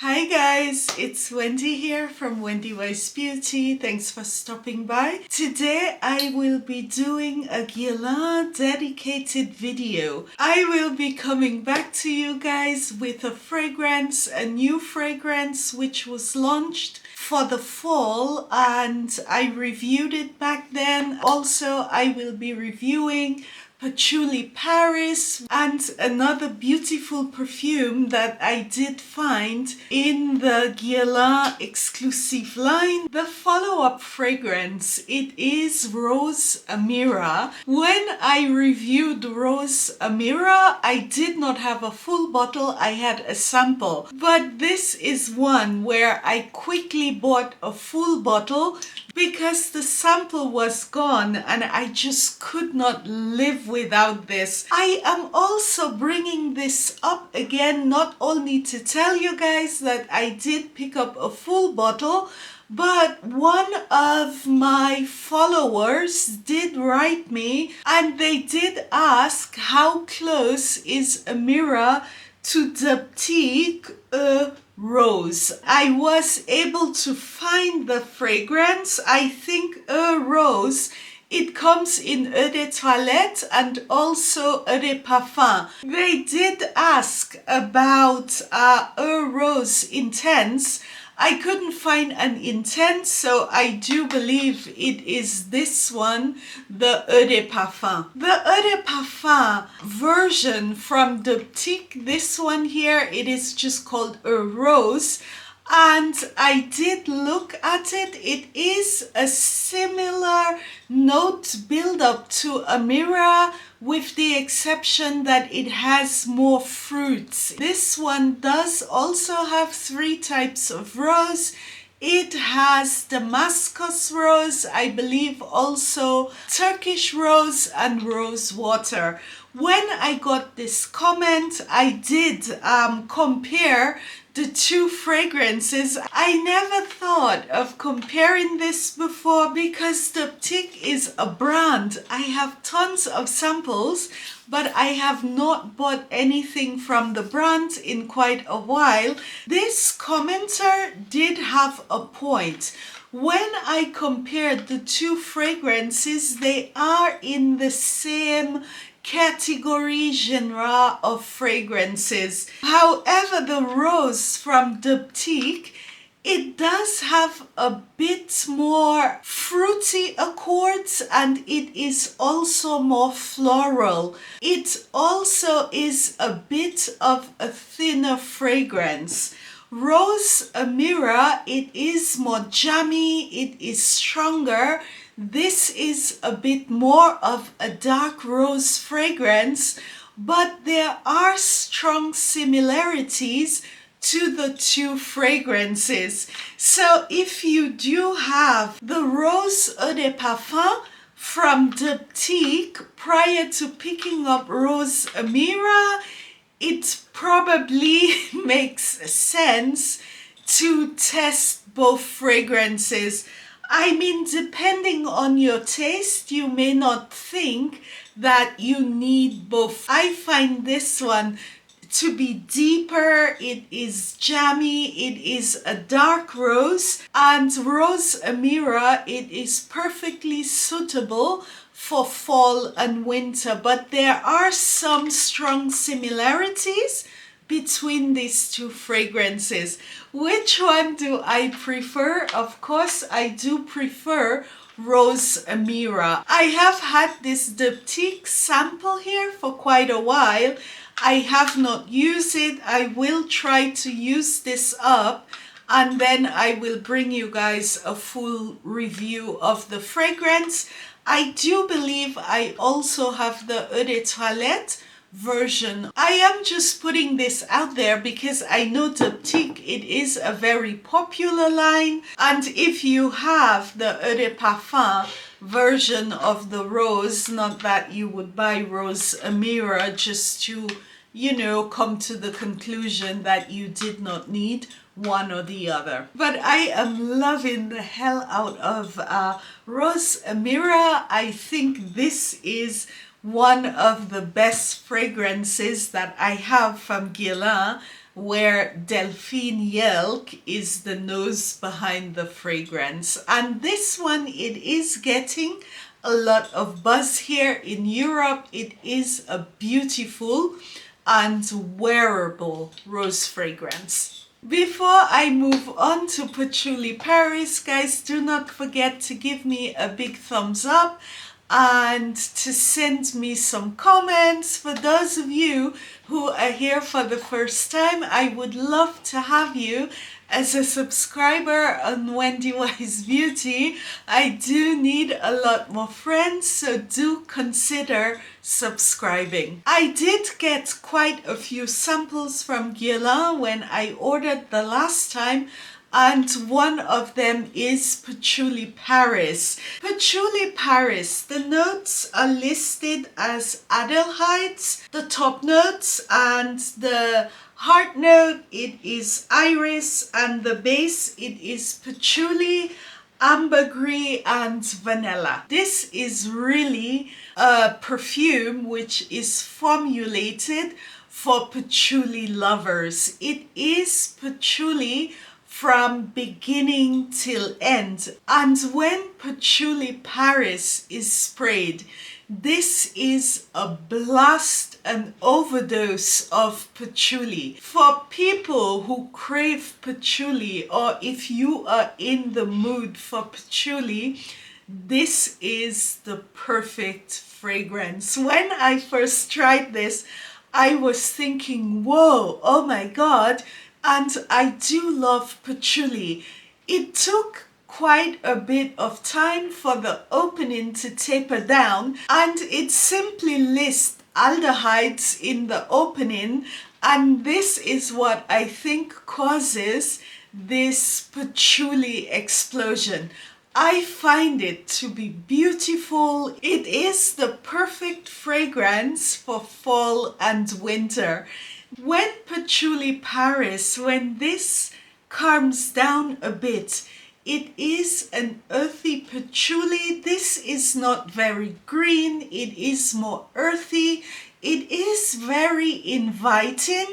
Hi guys, it's Wendy here from Wendy Wise Beauty. Thanks for stopping by. Today I will be doing a Guerlain dedicated video. I will be coming back to you guys with a new fragrance which was launched for the fall and I reviewed it back then. Also, I will be reviewing Patchouli Paris and another beautiful perfume that I did find in the Guerlain exclusive line. The follow-up fragrance, it is Rose Amira. When I reviewed Rose Amira, I did not have a full bottle, I had a sample. But this is one where I quickly bought a full bottle because the sample was gone and I just could not live without this. I am also bringing this up again not only to tell you guys that I did pick up a full bottle, but one of my followers did write me and they did ask how close is Amira to Diptyque Eau Rose. I was able to find the fragrance. I think Eau Rose, it comes in Eau de Toilette and also Eau de Parfum. They did ask about Eau Rose Intense. I couldn't find an intense, so I do believe it is this one, the Eau de Parfum. The Eau de Parfum version from Diptyque, this one here, it is just called Eau Rose. And I did look at it. It is a similar note build-up to Amira with the exception that it has more fruits. This one does also have 3 types of rose. It has Damascus rose, I believe also Turkish rose and rose water. When I got this comment, I did compare the 2 fragrances. I never thought of comparing this before because Diptyque is a brand. I have tons of samples, but I have not bought anything from the brand in quite a while. This commenter did have a point. When I compared the 2 fragrances, they are in the same category genre of fragrances. However, the rose from Diptyque, it does have a bit more fruity accords and it is also more floral. It also is a bit of a thinner fragrance. Rose Amira, it is more jammy, it is stronger. This is a bit more of a dark rose fragrance, but there are strong similarities to the 2 fragrances. So if you do have the Rose Eau de Parfum from Diptyque prior to picking up Rose Amira, it probably makes sense to test both fragrances. I mean, depending on your taste, you may not think that you need both. I find this one to be deeper, it is jammy, it is a dark rose, and Rose Amira, it is perfectly suitable for fall and winter, but there are some strong similarities between these 2 fragrances. Which one do I prefer? Of course, I do prefer Rose Amira. I have had this Diptyque sample here for quite a while. I have not used it. I will try to use this up and then I will bring you guys a full review of the fragrance. I do believe I also have the Eau de Toilette version. I am just putting this out there because I know Diptyque, it is a very popular line, and if you have the Eau de Parfum version of the rose, not that you would buy Rose Amira just to, you know, come to the conclusion that you did not need one or the other. But I am loving the hell out of Rose Amira. I think this is one of the best fragrances that I have from Guerlain where Delphine Yelk is the nose behind the fragrance. And this one, it is getting a lot of buzz here in Europe. It is a beautiful and wearable rose fragrance. Before I move on to Patchouli Paris, guys, do not forget to give me a big thumbs up and to send me some comments. For those of you who are here for the first time, I would love to have you as a subscriber on Wendy Wise Beauty. I do need a lot more friends, so do consider subscribing. I did get quite a few samples from Guerlain when I ordered the last time, and one of them is Patchouli Paris. Patchouli Paris, the notes are listed as adelheids, the top notes, and the heart note, it is iris, and the base, it is patchouli, ambergris, and vanilla. This is really a perfume which is formulated for patchouli lovers. It is patchouli from beginning till end. And when Patchouli Paris is sprayed, this is a blast, an overdose of patchouli. For people who crave patchouli, or if you are in the mood for patchouli, this is the perfect fragrance. When I first tried this, I was thinking, whoa, oh my God, and I do love patchouli. It took quite a bit of time for the opening to taper down, and it simply lists aldehydes in the opening, and this is what I think causes this patchouli explosion. I find it to be beautiful. It is the perfect fragrance for fall and winter. When Patchouli Paris, when this calms down a bit, it is an earthy patchouli. This is not very green, it is more earthy. It is very inviting,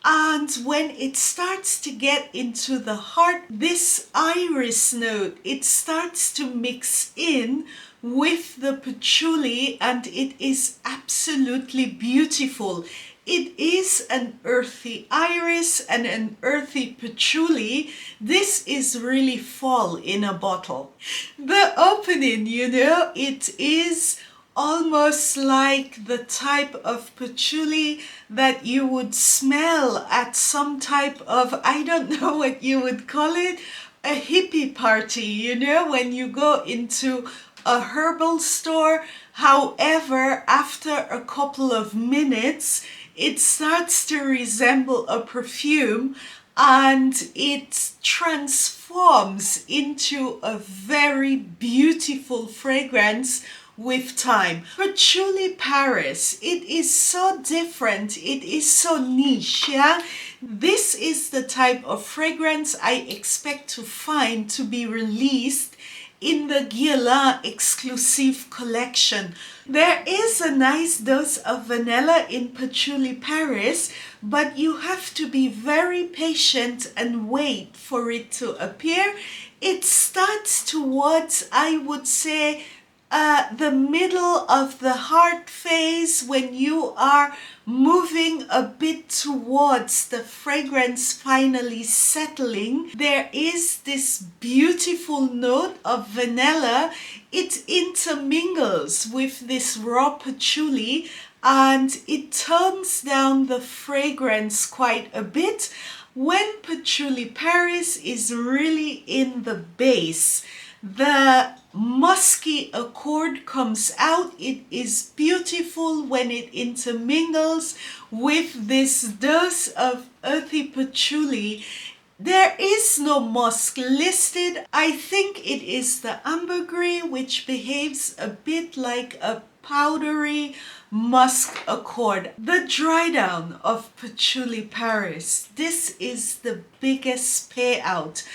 and when it starts to get into the heart, this iris note, it starts to mix in with the patchouli, and it is absolutely beautiful. It is an earthy iris and an earthy patchouli. This is really fall in a bottle. The opening, you know, it is almost like the type of patchouli that you would smell at some type of, I don't know what you would call it, a hippie party, you know, when you go into a herbal store. However, after a couple of minutes, it starts to resemble a perfume, and it transforms into a very beautiful fragrance with time. Patchouli Paris, it is so different, it is so niche, yeah? This is the type of fragrance I expect to find to be released in the Guerlain exclusive collection. There is a nice dose of vanilla in Patchouli Paris, but you have to be very patient and wait for it to appear. It starts towards, I would say, the middle of the heart phase, when you are moving a bit towards the fragrance finally settling. There is this beautiful note of vanilla. It intermingles with this raw patchouli, and it tones down the fragrance quite a bit. When Patchouli Paris is really in the base, the musky accord comes out. It is beautiful when it intermingles with this dose of earthy patchouli. There is no musk listed. I think it is the ambergris, which behaves a bit like a powdery musk accord. The dry down of Patchouli Paris. This is the biggest payout.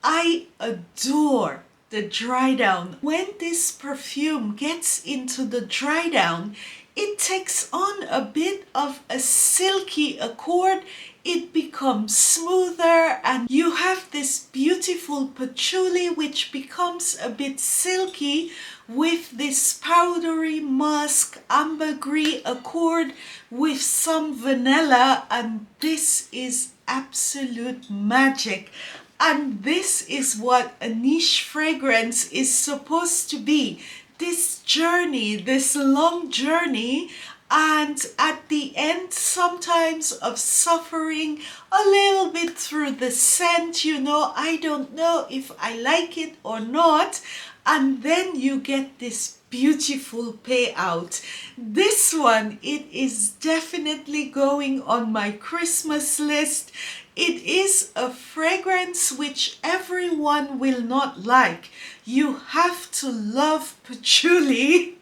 I adore the dry down. When this perfume gets into the dry down, it takes on a bit of a silky accord. it becomes smoother, and you have this beautiful patchouli which becomes a bit silky with this powdery musk ambergris accord with some vanilla, and this is absolute magic. And this is what a niche fragrance is supposed to be. This journey, this long journey, and at the end sometimes of suffering a little bit through the scent, you know, I don't know if I like it or not, and then you get this beautiful payout. This one, it is definitely going on my Christmas list. It is a fragrance which everyone will not like. You have to love patchouli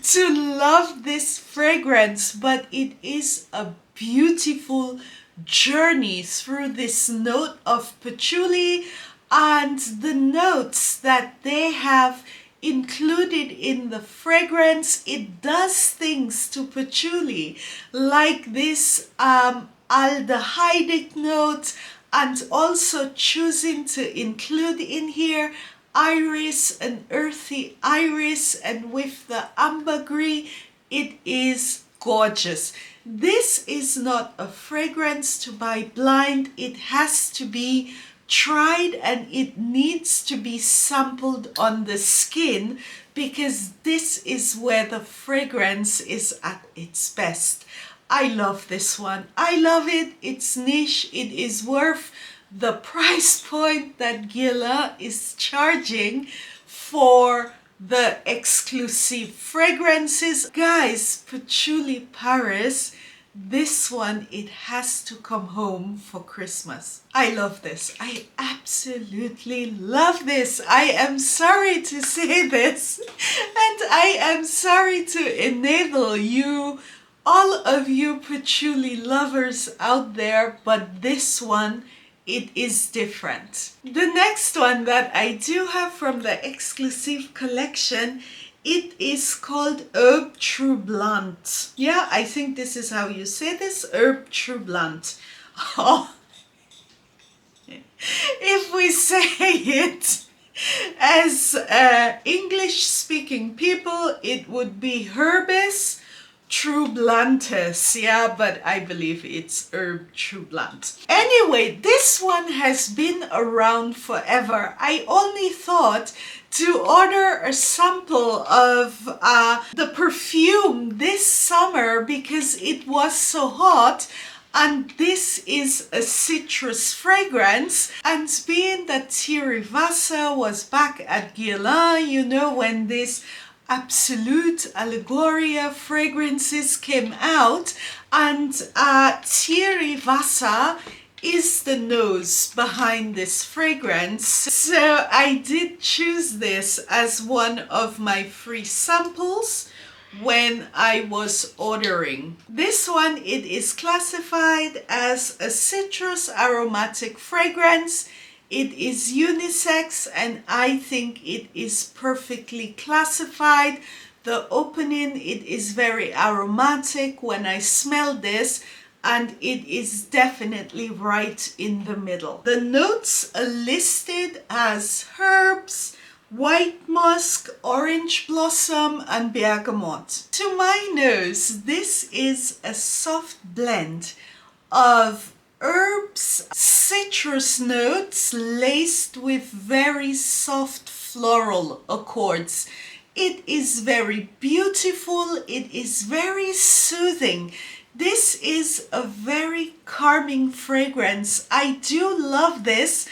to love this fragrance, but it is a beautiful journey through this note of patchouli, and the notes that they have included in the fragrance, it does things to patchouli like this aldehydic note, and also choosing to include in here iris, an earthy iris, and with the ambergris, it is gorgeous. This is not a fragrance to buy blind. It has to be tried and it needs to be sampled on the skin, because this is where the fragrance is at its best. I love this one. I love it. It's niche. It is worth the price point that Guerlain is charging for the exclusive fragrances. Guys, Patchouli Paris, this one, it has to come home for Christmas. I love this. I absolutely love this. I am sorry to say this, and I am sorry to enable you, all of you patchouli lovers out there, but this one, it is different. The next one that I do have from the exclusive collection, it is called Herbes Troublantes. Yeah, I think this is how you say this, Herbes Troublantes. Oh, if we say it as English-speaking people, it would be HERBES Troublantes, yeah, but I believe it's Herbes Troublantes. Anyway, this one has been around forever. I only thought to order a sample of the perfume this summer because it was so hot, and this is a citrus fragrance, and being that Thierry Vassa was back at Guerlain, you know, when this Absolus Allegoria fragrances came out, and Thierry Vassa is the nose behind this fragrance, so I did choose this as one of my free samples when I was ordering. This one, it is classified as a citrus aromatic fragrance. It is unisex, and I think it is perfectly classified. The opening, it is very aromatic when I smell this, and it is definitely right in the middle. The notes are listed as herbs, white musk, orange blossom, and bergamot. To my nose, this is a soft blend of herbs, citrus notes laced with very soft floral accords. It is very beautiful. It is very soothing. This is a very calming fragrance. I do love this,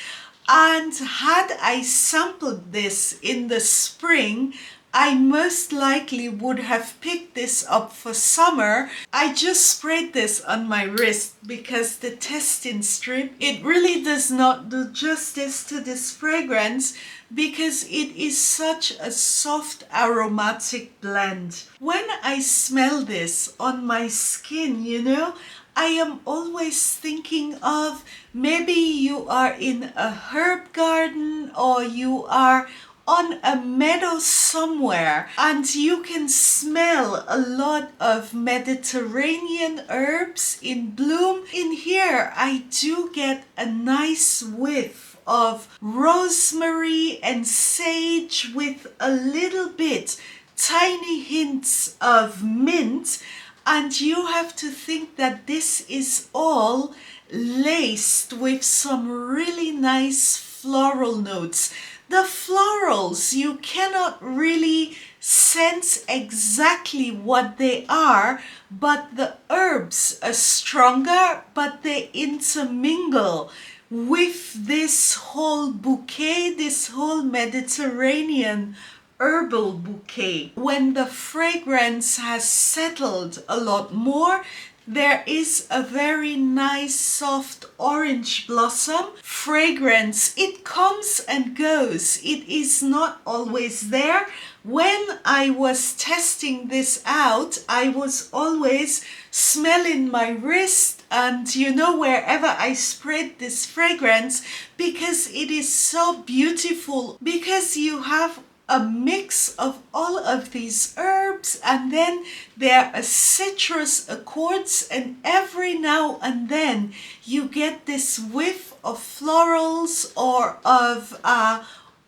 and had I sampled this in the spring, I most likely would have picked this up for summer. I just sprayed this on my wrist because the testing strip, it really does not do justice to this fragrance because it is such a soft aromatic blend. When I smell this on my skin, you know, I am always thinking of maybe you are in a herb garden, or you are on a meadow somewhere and you can smell a lot of Mediterranean herbs in bloom. In here I do get a nice whiff of rosemary and sage with a little bit tiny hints of mint, and you have to think that this is all laced with some really nice floral notes. The florals, you cannot really sense exactly what they are, but the herbs are stronger, but they intermingle with this whole bouquet, this whole Mediterranean herbal bouquet. When the fragrance has settled a lot more, there is a very nice soft orange blossom fragrance. It comes and goes. It is not always there. When I was testing this out, I was always smelling my wrist and wherever I spread this fragrance, because it is so beautiful, because you have a mix of all of these herbs, and then there are citrus accords, and every now and then you get this whiff of florals or of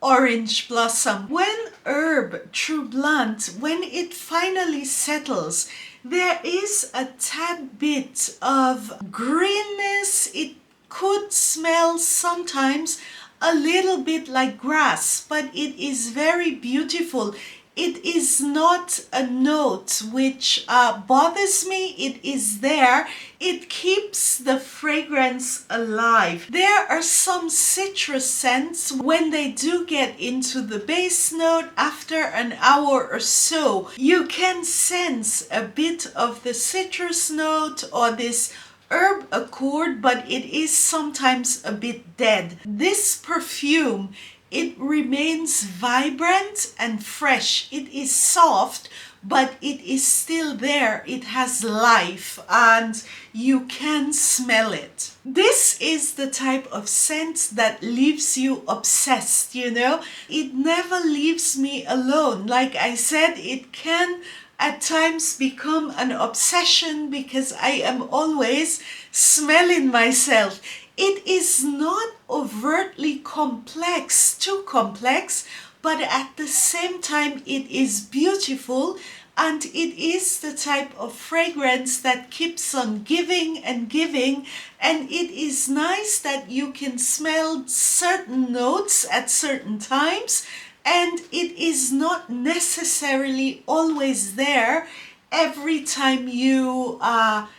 orange blossom. When herb Troublante, when it finally settles, there is a tad bit of greenness. It could smell sometimes a little bit like grass, but it is very beautiful. It is not a note which bothers me. It is there. It keeps the fragrance alive. There are some citrus scents when they do get into the base note. After an hour or so, you can sense a bit of the citrus note or this herb accord, but it is sometimes a bit dead. This perfume, it remains vibrant and fresh. It is soft, but it is still there. It has life and you can smell it. This is the type of scent that leaves you obsessed, It never leaves me alone. Like I said, it can at times become an obsession because I am always smelling myself. It is not overtly complex, too complex, but at the same time it is beautiful, and it is the type of fragrance that keeps on giving and giving, and it is nice that you can smell certain notes at certain times, and it is not necessarily always there every time you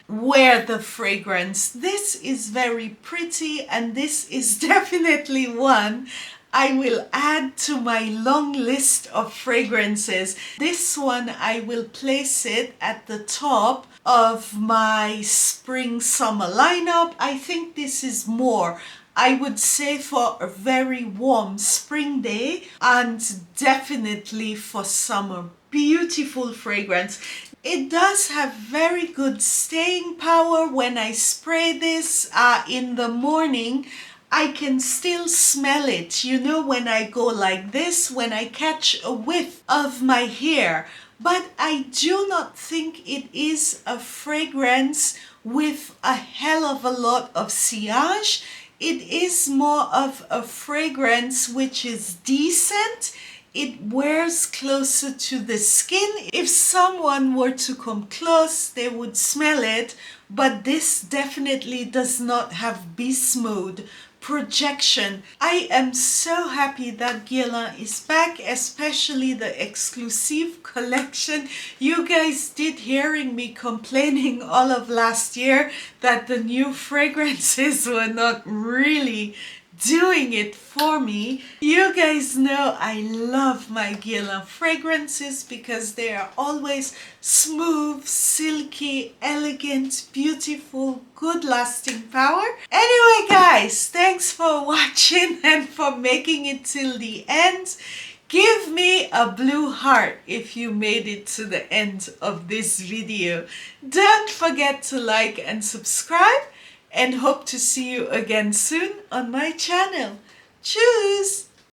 wear the fragrance. This is very pretty, and this is definitely one I will add to my long list of fragrances. This one, I will place it at the top of my spring summer lineup. I think this is more, I would say, for a very warm spring day, and definitely for summer. Beautiful fragrance. It does have very good staying power. When I spray this in the morning, I can still smell it, when I go like this, when I catch a whiff of my hair. But I do not think it is a fragrance with a hell of a lot of sillage. It is more of a fragrance which is decent. It wears closer to the skin. If someone were to come close, they would smell it, but this definitely does not have beast mode projection. I am so happy that Guerlain is back, especially the exclusive collection. You guys did hearing me complaining all of last year that the new fragrances were not really doing it for me. You guys know I love my Guerlain fragrances because they are always smooth, silky, elegant, beautiful, good lasting power. Anyway guys, thanks for watching and for making it till the end. Give me a blue heart if you made it to the end of this video. Don't forget to like and subscribe, and hope to see you again soon on my channel. Tschüss!